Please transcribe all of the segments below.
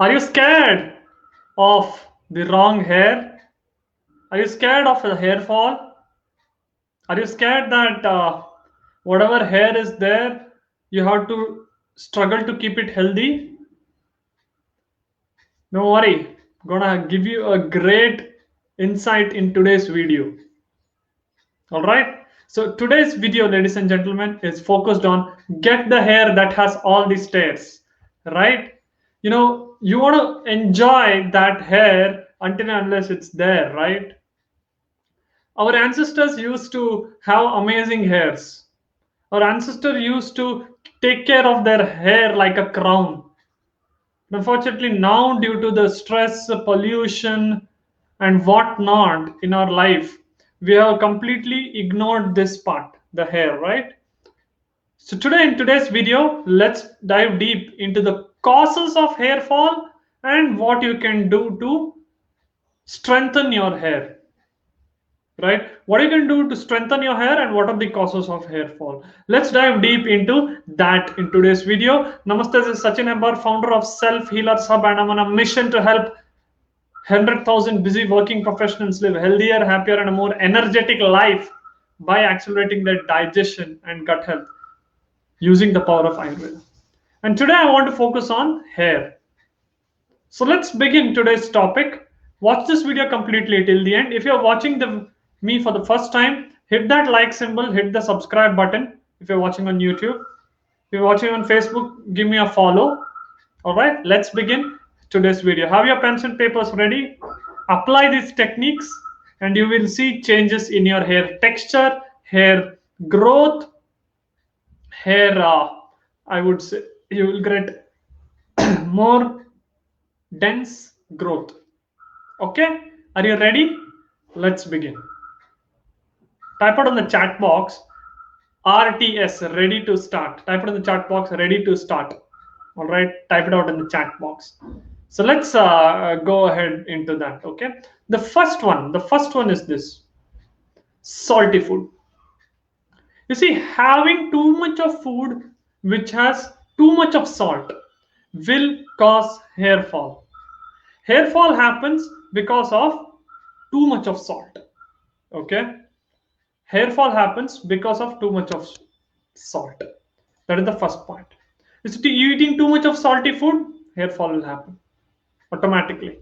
Are you scared of the wrong hair? Are you scared of the hair fall? Are you scared that whatever hair is there, you have to struggle to keep it healthy? No worry, gonna give you a great insight in today's video. All right. So today's video, ladies and gentlemen, is focused on get the hair that has all the stairs, right? You want to enjoy that hair until and unless it's there, right? Our ancestors used to have amazing hairs. Our ancestors used to take care of their hair like a crown. Unfortunately, now due to the stress, pollution, and whatnot in our life, we have completely ignored this part, the hair, right? So today in today's video, let's dive deep into the causes of hair fall and what you can do to strengthen your hair. Right? What you can do to strengthen your hair and what are the causes of hair fall. Let's dive deep into that in today's video. Namaste, this is Sachin Embar, founder of Self Healers Hub, and I'm on a mission to help 100,000 busy working professionals live healthier, happier, and a more energetic life by accelerating their digestion and gut health using the power of Ayurveda. And today I want to focus on hair. So let's begin today's topic. Watch this video completely till the end. If you're watching me for the first time, hit that like symbol, hit the subscribe button. If you're watching on YouTube, if you're watching on Facebook, give me a follow. All right, let's begin today's video. Have your pens and papers ready? Apply these techniques and you will see changes in your hair texture, hair growth, hair, I would say you will get more dense growth. Okay, are you ready? Let's begin. Type it on the chat box RTS, ready to start. Type it in the chat box, ready to start. All right, type it out in the chat box. So let's go ahead into that. Okay, the first one is this: salty food. You see, having too much of food which has too much of salt will cause hair fall. Hair fall happens because of too much of salt. Okay, hair fall happens because of too much of salt. That is the first point. If you're eating too much of salty food, hair fall will happen automatically.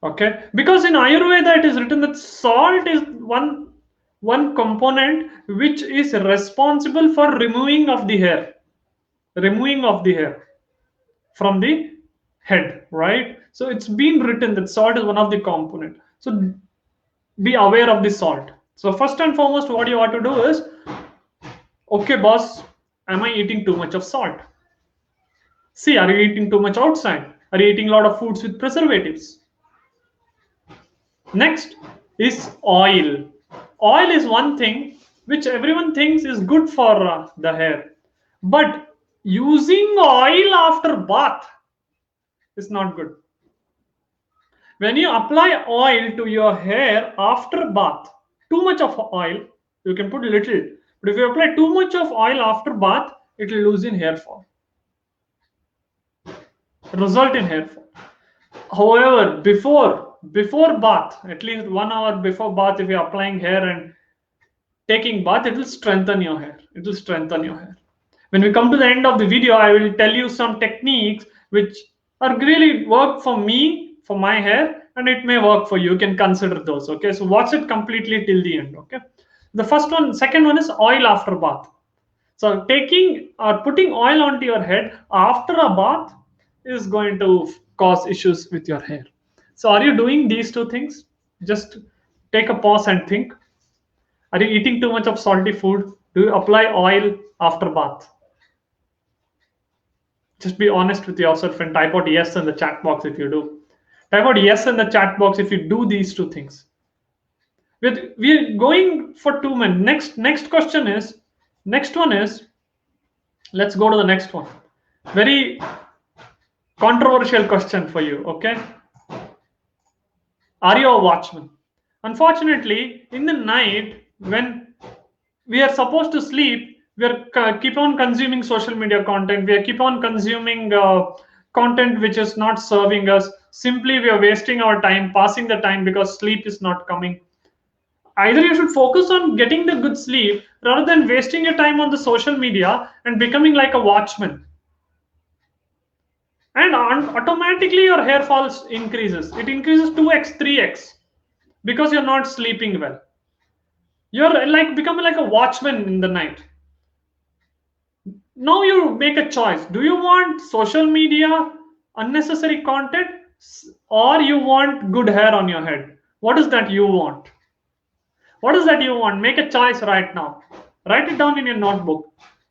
Okay, because in Ayurveda it is written that salt is one component which is responsible for removing of the hair from the head, right? So it's been written that salt is one of the component. So be aware of the salt. So first and foremost, what you want to do is, okay, boss, am I eating too much of salt? See, are you eating too much outside? Are you eating a lot of foods with preservatives? Next is oil. Oil is one thing which everyone thinks is good for the hair, but using oil after bath is not good. When you apply oil to your hair after bath, too much of oil, you can put little, but if you apply too much of oil after bath, it will lose in hair fall, result in hair fall. However, before bath, at least 1 hour before bath, if you're applying hair and taking bath, it will strengthen your hair. It will strengthen your hair. When we come to the end of the video, I will tell you some techniques which are really work for me, for my hair, and it may work for you. You can consider those. Okay, so watch it completely till the end. Okay, the second one is oil after bath. So taking or putting oil onto your head after a bath is going to cause issues with your hair. So are you doing these two things? Just take a pause and think. Are you eating too much of salty food? Do you apply oil after bath? Just be honest with yourself and type out yes in the chat box if you do. Type out yes in the chat box if you do these two things. We're going for 2 minutes. Next question is, next one is, let's go to the next one. Very controversial question for you. Okay, are you a watchman? Unfortunately, in the night when we are supposed to sleep, we are keep on consuming social media content. We are keep on consuming content which is not serving us. Simply we are wasting our time, passing the time because sleep is not coming. Either you should focus on getting the good sleep rather than wasting your time on the social media and becoming like a watchman. And automatically your hair falls increases. It increases 2x, 3x because you're not sleeping well. You're like becoming like a watchman in the night. Now you make a choice. Do you want social media, unnecessary content, or you want good hair on your head? What is that you want? What is that you want? Make a choice right now. Write it down in your notebook.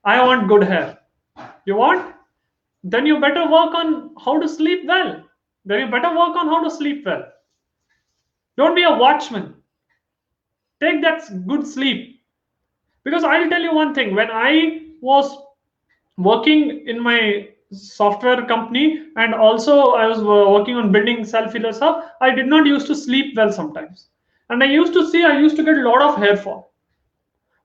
I want good hair. You want? Then you better work on how to sleep well. Then you better work on how to sleep well. Don't be a watchman. Take that good sleep. Because I'll tell you one thing. When I was working in my software company and also I was working on building self-healer stuff, I did not used to sleep well sometimes. And I used to get a lot of hair fall.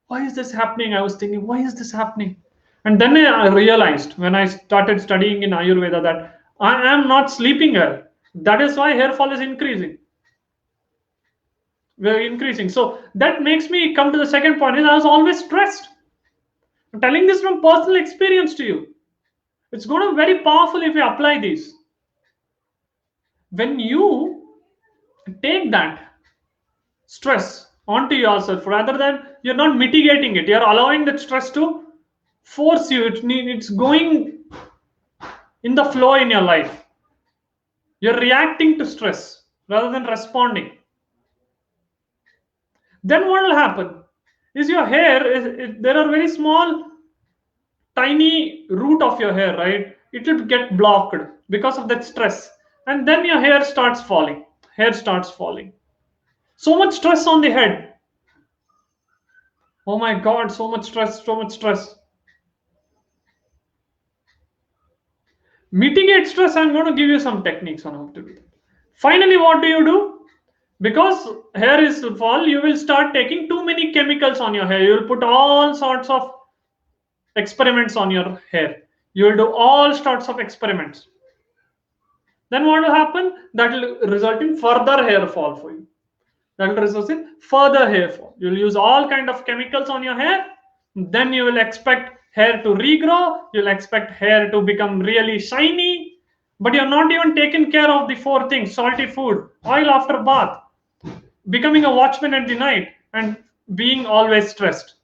Why is this happening? I was thinking, why is this happening? And then I realized when I started studying in Ayurveda that I am not sleeping well. That is why hair fall is increasing. Very increasing. So that makes me come to the second point is I was always stressed. I'm telling this from personal experience to you. It's going to be very powerful if you apply these. When you take that stress onto yourself rather than you're not mitigating it, you're allowing that stress to force you. It's going in the flow in your life. You're reacting to stress rather than responding. Then what will happen is your hair there are very small tiny root of your hair, right? It will get blocked because of that stress, and then your hair starts falling. So much stress on the head. Oh my god, so much stress. Mitigate stress. I'm going to give you some techniques on how to do it. Finally, what do? Because hair is fall, you will start taking too many chemicals on your hair. You will put all sorts of experiments on your hair. You will do all sorts of experiments. Then what will happen? That will result in further hair fall for you. That will result in further hair fall. You will use all kind of chemicals on your hair. Then you will expect hair to regrow. You'll expect hair to become really shiny. But you're not even taking care of the four things: salty food, oil after bath, becoming a watchman at the night, and being always stressed.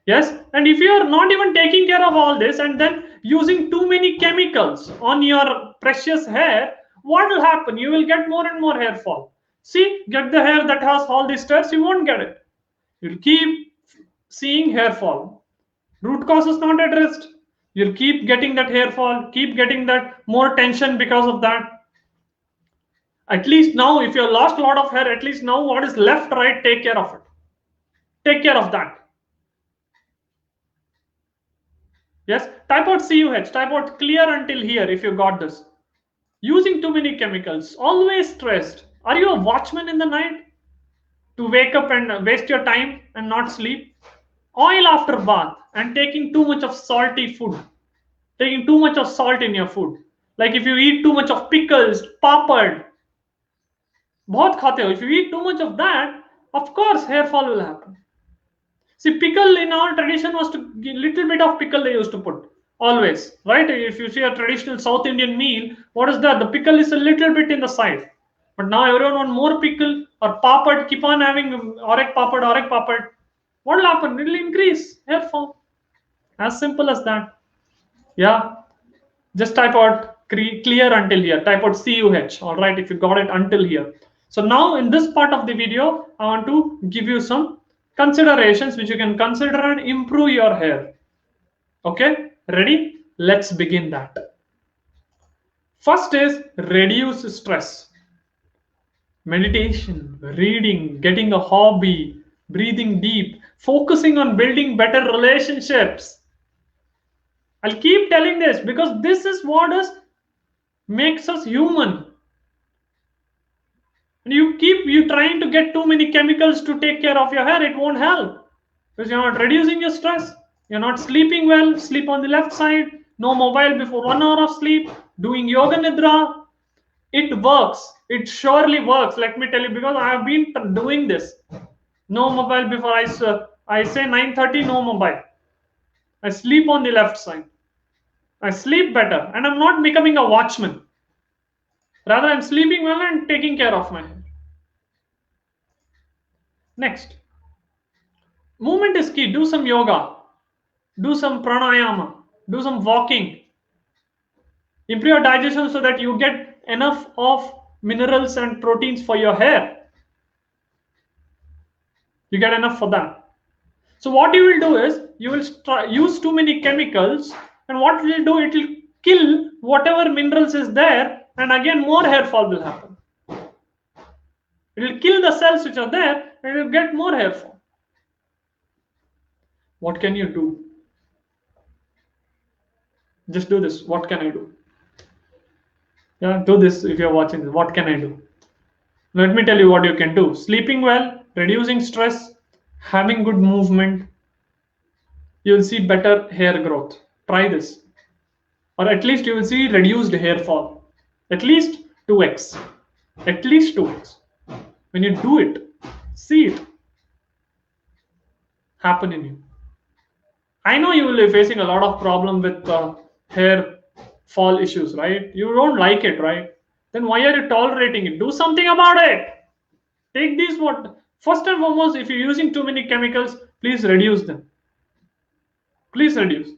Yes, and if you are not even taking care of all this and then using too many chemicals on your precious hair, what will happen? You will get more and more hair fall. See, get the hair that has all these stress, you won't get it. You'll keep seeing hair fall. Root cause is not addressed. You'll keep getting that hair fall, keep getting that more tension because of that. At least now, if you lost a lot of hair, at least now what is left, right, take care of it. Take care of that. Yes, type out CUH, type out clear until here if you got this. Using too many chemicals, always stressed. Are you a watchman in the night? To wake up and waste your time and not sleep? Oil after bath and taking too much of salty food. Taking too much of salt in your food. Like if you eat too much of pickles, papad, bahut khate ho. If you eat too much of that, of course hair fall will happen. See, pickle in our tradition was to little bit of pickle they used to put always, right? If you see a traditional South Indian meal, what is that? The pickle is a little bit in the side. But now everyone want more pickle or papad. Keep on having orek papad. What will happen? It will increase hair fall. As simple as that. Yeah. Just type out clear until here. Type out CUH. All right. If you got it until here. So now in this part of the video, I want to give you some considerations which you can consider and improve your hair. Okay, ready? Let's begin that. First is reduce stress. Meditation, reading, getting a hobby, breathing deep, focusing on building better relationships. I'll keep telling this because this is what makes us human. And you trying to get too many chemicals to take care of your hair, it won't help because you're not reducing your stress. You're not sleeping well. Sleep on the left side. no mobile before 1 hour of sleep, doing yoga nidra. It works. It surely works. Let me tell you, because I have been doing this. No mobile before I say 9:30. No mobile. I sleep on the left side. I sleep better, and I'm not becoming a watchman. Rather, I'm sleeping well and taking care of my health. Next, movement is key. Do some yoga, do some pranayama, do some walking. Improve your digestion so that you get enough of minerals and proteins for your hair. You get enough for that. So what you will do is you will use too many chemicals, and what it will do, it will kill whatever minerals is there, and again more hair fall will happen. It will kill the cells which are there, and you will get more hair fall. What can you do? Just do this. What can I do? Yeah, do this if you're watching this. What can I do? Let me tell you what you can do. Sleeping well, reducing stress, having good movement, you will see better hair growth. Try this. Or at least you will see reduced hair fall. At least 2x. At least 2x. When you do it, see it happen in you. I know you will be facing a lot of problem with hair fall issues, right? You don't like it, right? Then why are you tolerating it? Do something about it. Take these what first and foremost, if you're using too many chemicals, please reduce them. Please reduce.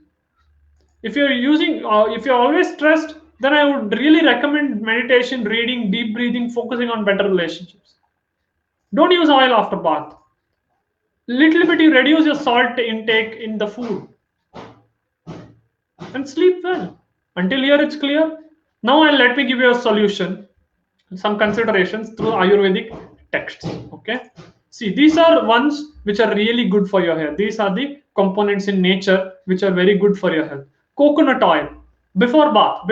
If you're using, if you're always stressed, then I would really recommend meditation, reading, deep breathing, focusing on better relationships. Don't use oil after bath. Little bit you reduce your salt intake in the food and sleep well. Until here it's clear. Now let me give you a solution, some considerations through Ayurvedic texts. Okay. See, these are ones which are really good for your hair. These are the components in nature which are very good for your health. Coconut oil, before bath,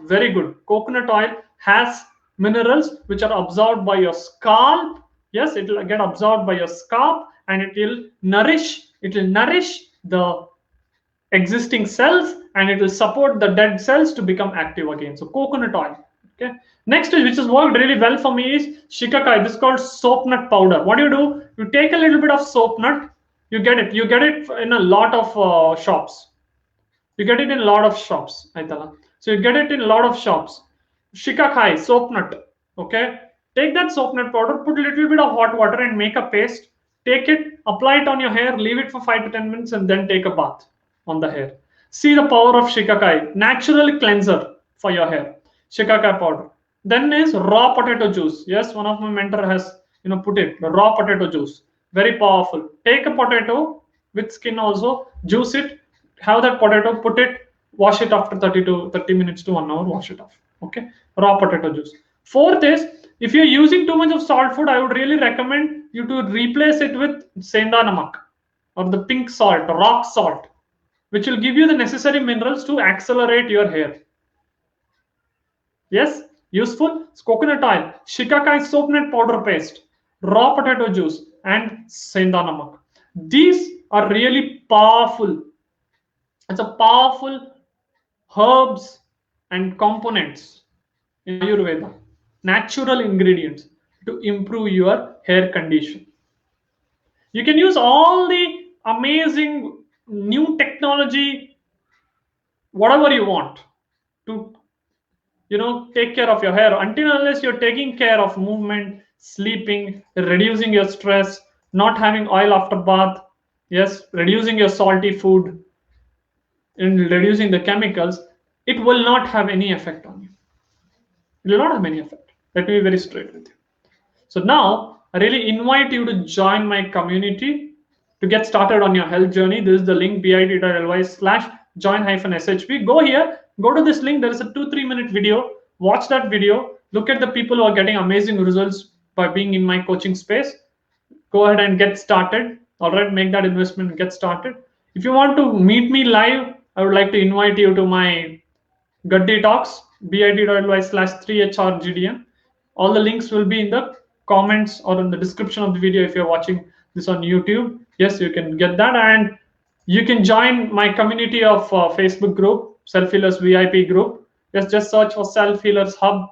very good. Coconut oil has minerals which are absorbed by your scalp. Yes, it will get absorbed by your scalp, and it will nourish the existing cells, and it will support the dead cells to become active again. So coconut oil. Okay. Next, which has worked really well for me, is shikakai. This is called soap nut powder. What do? You take a little bit of soap nut. You get it in a lot of shops. You get it in a lot of shops. So you get it in a lot of shops. Shikakai, soap nut. Okay. Take that soap nut powder, put a little bit of hot water and make a paste. Take it, apply it on your hair, leave it for 5 to 10 minutes, and then take a bath on the hair. See the power of shikakai, natural cleanser for your hair. Shikakai powder. Then is raw potato juice. Yes, one of my mentor has put it, raw potato juice. Very powerful. Take a potato with skin also, juice it, have that potato, put it, wash it after 30 minutes to 1 hour, wash it off. Okay, raw potato juice. Fourth is, if you're using too much of salt food, I would really recommend you to replace it with senda namak, or the pink salt, rock salt, which will give you the necessary minerals to accelerate your hair. Yes, useful. It's coconut oil, shikakai soap nut powder paste, raw potato juice, and senda namak. These are really powerful. It's a powerful herbs and components in Ayurveda, natural ingredients to improve your hair condition. You can use all the amazing new technology, whatever you want, to take care of your hair, until unless you're taking care of movement, sleeping, reducing your stress, not having oil after bath, yes, reducing your salty food, and reducing the chemicals. It will not have any effect on you. It will not have any effect. Let me be very straight with you. So now I really invite you to join my community to get started on your health journey. This is the link, bit.ly/join-shp. Go here, go to this link. There is a 2-3 minute video. Watch that video. Look at the people who are getting amazing results by being in my coaching space. Go ahead and get started. All right, make that investment and get started. If you want to meet me live, I would like to invite you to my Gaddi Talks, bit.ly/3HRGDM. All the links will be in the comments or in the description of the video if you're watching this on YouTube. Yes, you can get that, and you can join my community of Facebook group. Self Healers VIP group. Just search for Self Healers Hub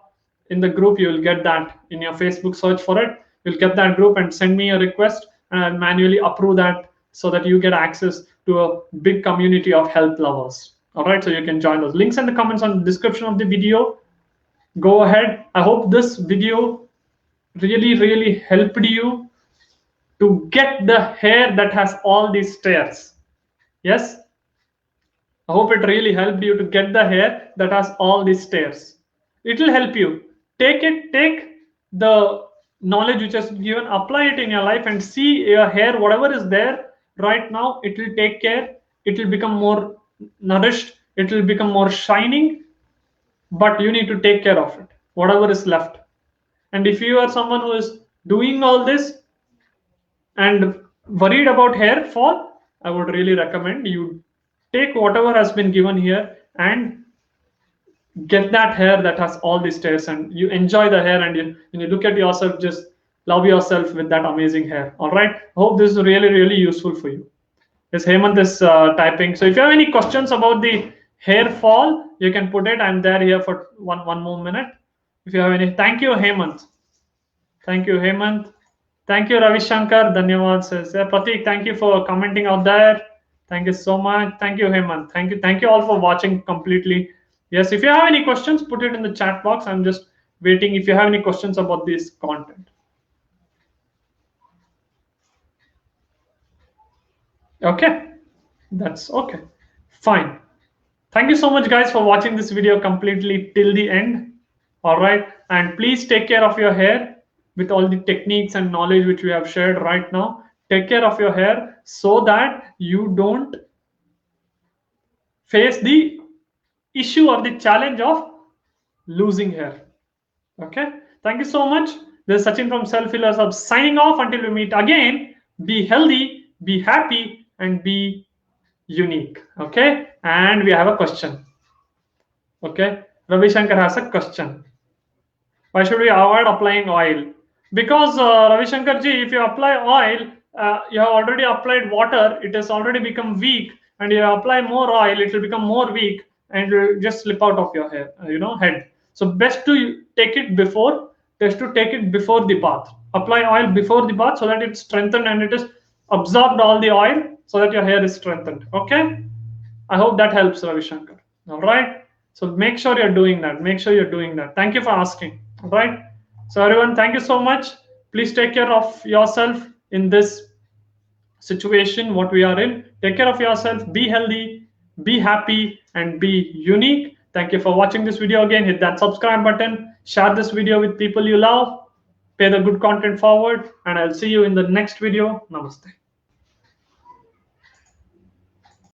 in the group. You will get that in your Facebook. Search for it. You'll get that group and send me a request, and I'll manually approve that so that you get access to a big community of health lovers. All right, so you can join those links in the comments on the description of the video. Go ahead. I hope this video really helped you to get the hair that has all these stairs. Yes, I hope it really helped you to get the hair that has all these stairs. It will help you. Take the knowledge which has given, apply it in your life, and see your hair, whatever is there right now, it will take care. It will become more nourished. It will become more shining. But you need to take care of it, whatever is left. And if you are someone who is doing all this and worried about hair fall, I would really recommend you take whatever has been given here and get that hair that has all these stairs, and you enjoy the hair, and when you look at yourself, just love yourself with that amazing hair. All right, I hope this is really useful for you. Yes, Hemant is typing. So if you have any questions about the hair fall, you can put it. I'm there here for one more minute. If you have any, thank you, Hemant. Thank you, Hemant. Thank you, Ravi Shankar. Dhanyawad says, yeah, Pratik, thank you for commenting out there. Thank you so much. Thank you, Hemant. Thank you all for watching completely. Yes, if you have any questions, put it in the chat box. I'm just waiting if you have any questions about this content. Okay, that's okay. Fine. Thank you so much, guys, for watching this video completely till the end. All right, and please take care of your hair with all the techniques and knowledge which we have shared right now. Take care of your hair so that you don't face the issue or the challenge of losing hair. Okay, thank you so much. This is Sachin from Self Healers Hub signing off until we meet again. Be healthy, be happy, and be unique. Okay, and we have a question. Okay, Ravi Shankar has a question. Why should we avoid applying oil? Because Ravi Shankar ji, if you apply oil, you have already applied water, it has already become weak, and you apply more oil, it will become more weak, and it will just slip out of your hair, head. So best to take it before, the bath. Apply oil before the bath so that it's strengthened and it is absorbed all the oil so that your hair is strengthened. Okay, I hope that helps, Ravi Shankar. All right, so make sure you're doing that. Thank you for asking. All right, so everyone, thank you so much. Please take care of yourself in this situation what we are in. Take care of yourself, be healthy, be happy, and be unique. Thank you for watching this video. Again, hit that subscribe button, share this video with people you love, pay the good content forward, and I'll see you in the next video. Namaste.